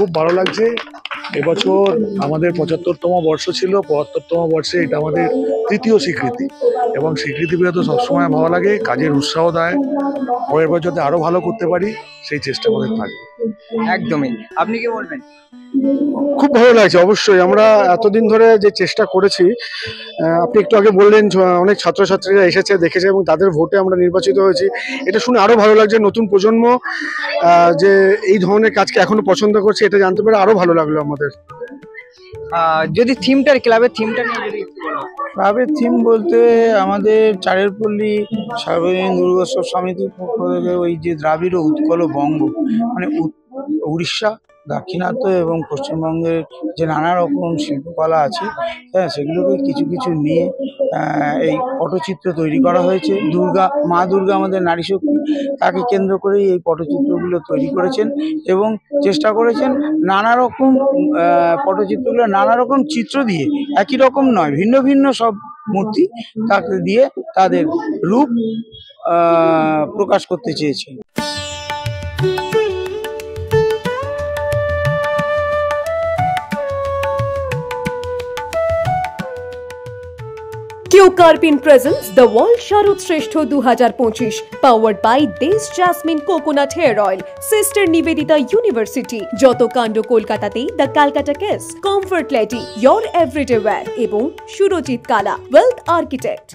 খুব ভালো লাগছে। এবছর আমাদের 75তম বর্ষ ছিল, 75তম বর্ষে এটা আমাদের তৃতীয় স্বীকৃতি, এবং স্বীকৃতি পেলে তো সবসময় ভালো লাগে, কাজের উৎসাহ দেয়। পরের বার যাতে আরো ভালো করতে পারি সেই চেষ্টা আমাদের থাকবে। একদমই। আপনি কি বলবেন? খুব ভালো লাগছে। অবশ্যই আমরা এতদিন ধরে যে চেষ্টা করেছি, আপনি একটু আগে বললেন অনেক ছাত্রছাত্রীরা এসেছে, দেখেছে এবং তাদের ভোটে আমরা নির্বাচিত হয়েছি। এটা শুনে আরো ভালো লাগছে। নতুন প্রজন্ম যে এই ধরনের কাজকে এখনো পছন্দ করছে, এটা জানতে পেরে আরো ভালো লাগলো আমাদের। যদি ক্লাবের থিমটা নিয়ে যদি একটু বলো। ক্লাবের থিম বলতে আমাদের চারের পল্লী সার্বজনীন দুর্গোৎসব সমিতির পক্ষ থেকে ওই যে দ্রাবিড় উৎকল বঙ্গ, মানে উড়িষ্যা, দাক্ষিণাত্য এবং পশ্চিমবঙ্গের যে নানা রকম শিল্পকলা আছে, হ্যাঁ, সেগুলোকে কিছু কিছু নিয়ে এই পটচিত্র তৈরি করা হয়েছে। মা দুর্গা আমাদের নারী শক্তি, তাকে কেন্দ্র করেই এই পটচিত্রগুলো তৈরি করেছেন এবং চেষ্টা করেছেন নানা রকম পটচিত্রগুলো নানা রকম চিত্র দিয়ে, একই রকম নয়, ভিন্ন ভিন্ন সব মূর্তি তাকে দিয়ে তাদের রূপ প্রকাশ করতে চেয়েছে। Keo Karpin presents the world Sharad Shreshtha 2025 powered by Desh jasmine coconut hair oil, sister Nivedita university, Joto Kando Kolkatatei the Calcutta case, comfort lady, your everyday wear এবং সুরজিৎ কালা, ওয়েলথ আর্কিটেক্ট।